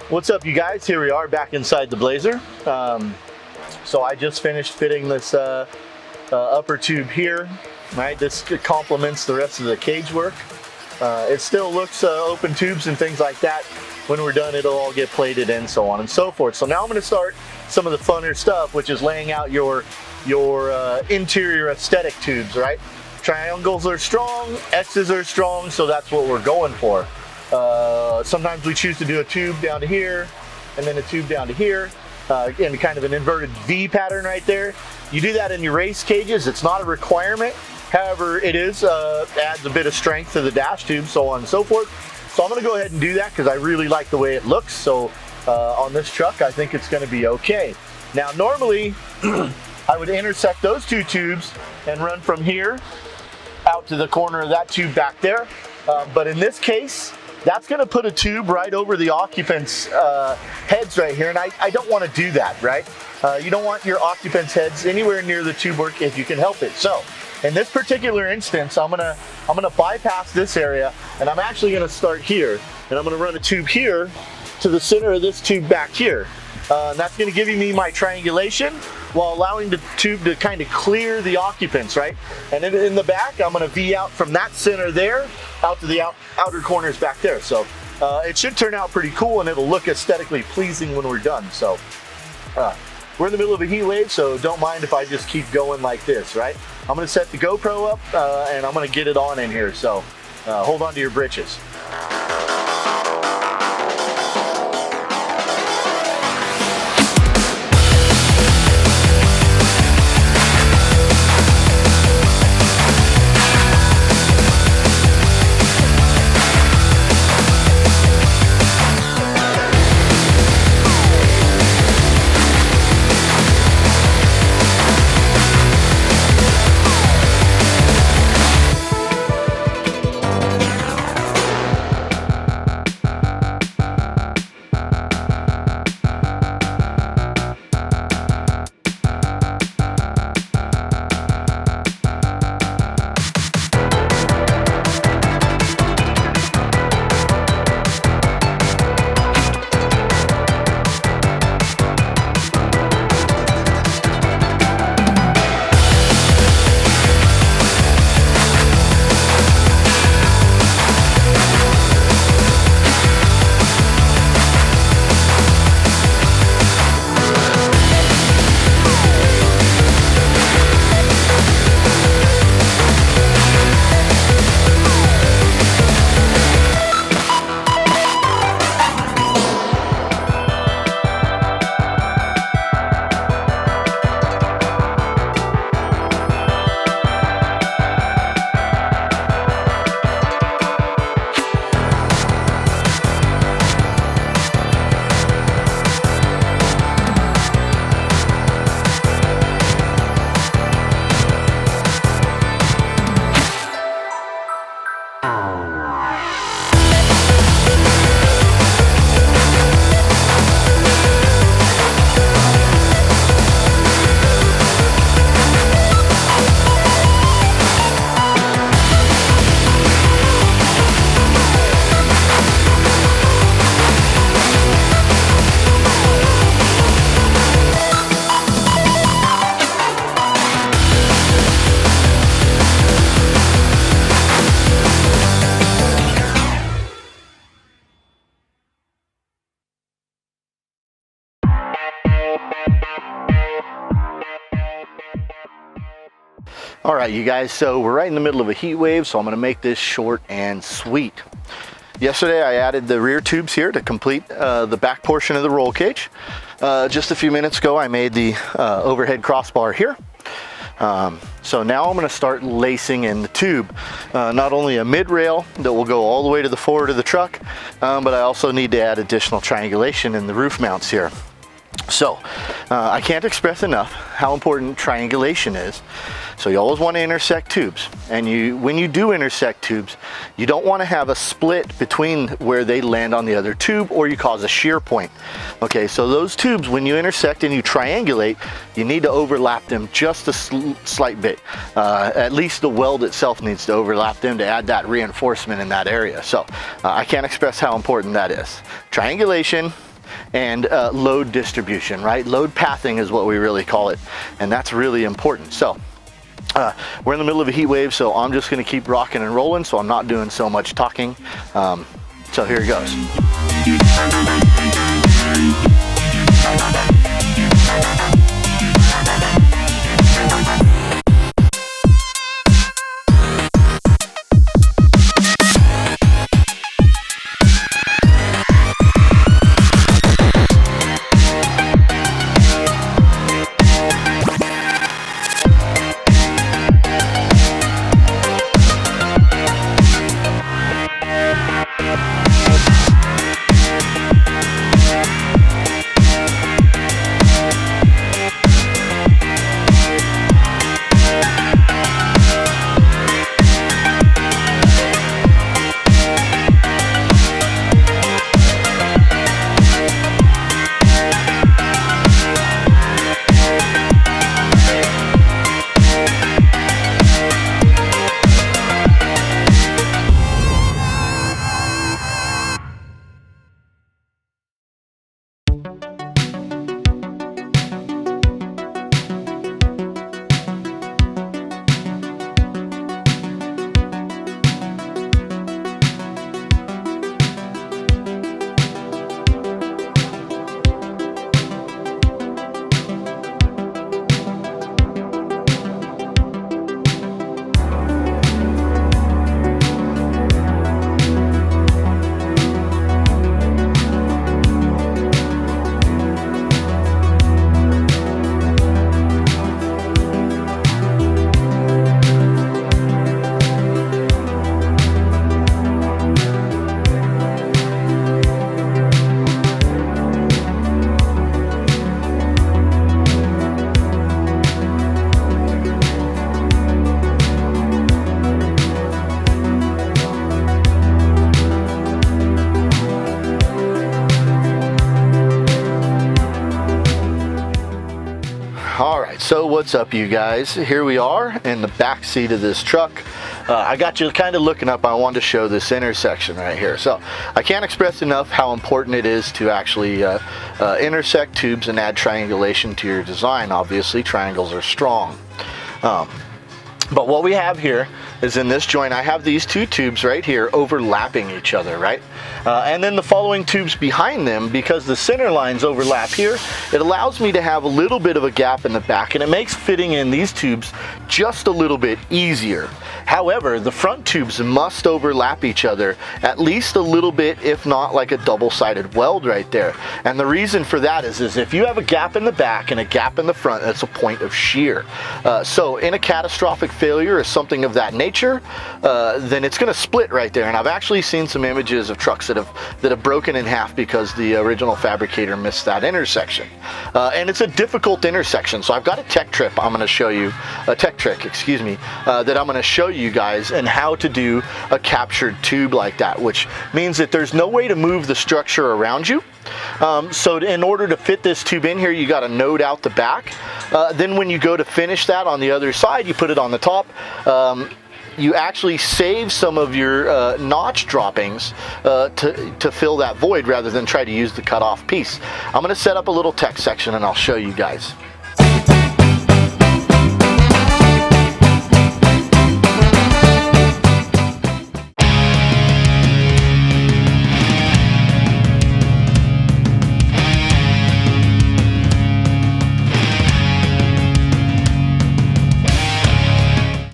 What's up, you guys? Here we are back inside the Blazer. So I just finished fitting this upper tube here. Right, this complements the rest of the cage work. It still looks open tubes and things like that. When we're done, it'll all get plated and so on and so forth. So now I'm going to start some of the funner stuff, which is laying out your interior aesthetic tubes. Right, triangles are strong, X's are strong, so that's what we're going for. Sometimes we choose to do a tube down to here and then a tube down to here in kind of an inverted V pattern right there. You do that in your race cages. It's not a requirement. However, it is adds a bit of strength to the dash tube, so on and so forth. So I'm going to go ahead and do that because I really like the way it looks. So on this truck, I think it's going to be okay. Now, normally I would intersect those two tubes and run from here out to the corner of that tube back there. But in this case, that's going to put a tube right over the occupants' heads right here, and I don't want to do that, right? You don't want your occupants' heads anywhere near the tube work if you can help it. So in this particular instance, I'm gonna bypass this area, and I'm actually going to start here, and I'm going to run a tube here to the center of this tube back here. And that's going to give me my triangulation while allowing the tube to kind of clear the occupants, right? And then in the back, I'm going to V out from that center there out to the outer corners back there. So it should turn out pretty cool, and it'll look aesthetically pleasing when we're done. So we're in the middle of a heat wave, so don't mind if I just keep going like this, right? I'm going to set the GoPro up and I'm going to get it on in here. So hold on to your britches. All right, you guys, so we're right in the middle of a heat wave, so I'm going to make this short and sweet. Yesterday I added the rear tubes here to complete the back portion of the roll cage. Just a few minutes ago I made the overhead crossbar here. So now I'm going to start lacing in the tube. Not only a mid rail that will go all the way to the forward of the truck, but I also need to add additional triangulation in the roof mounts here. So I can't express enough how important triangulation is. So you always want to intersect tubes, and when you do intersect tubes, you don't want to have a split between where they land on the other tube, or you cause a shear point. Okay, so those tubes, when you intersect and you triangulate, you need to overlap them just a slight bit. At least the weld itself needs to overlap them to add that reinforcement in that area. So I can't express how important that is. Triangulation and load distribution, right? Load pathing is what we really call it, and that's really important. So we're in the middle of a heat wave, so I'm just going to keep rocking and rolling, so I'm not doing so much talking. So here it goes. All right, so what's up, you guys? Here we are in the back seat of this truck. I got you kind of looking up. I wanted to show this intersection right here. So I can't express enough how important it is to actually intersect tubes and add triangulation to your design. Obviously, triangles are strong. But what we have here is in this joint, I have these two tubes right here overlapping each other, right? And then the following tubes behind them, because the center lines overlap here, it allows me to have a little bit of a gap in the back, and it makes fitting in these tubes just a little bit easier. However, the front tubes must overlap each other at least a little bit, if not like a double-sided weld right there. And the reason for that is if you have a gap in the back and a gap in the front, that's a point of shear. So in a catastrophic failure or something of that nature, then it's going to split right there. And I've actually seen some images of trucks that have broken in half because the original fabricator missed that intersection. And it's a difficult intersection. So I've got a tech trick, that I'm going to show you guys, and how to do a captured tube like that, which means that there's no way to move the structure around you. So in order to fit this tube in here, you got to node out the back. Then when you go to finish that on the other side, you put it on the top. You actually save some of your notch droppings to fill that void rather than try to use the cut off piece. I'm going to set up a little tech section and I'll show you guys.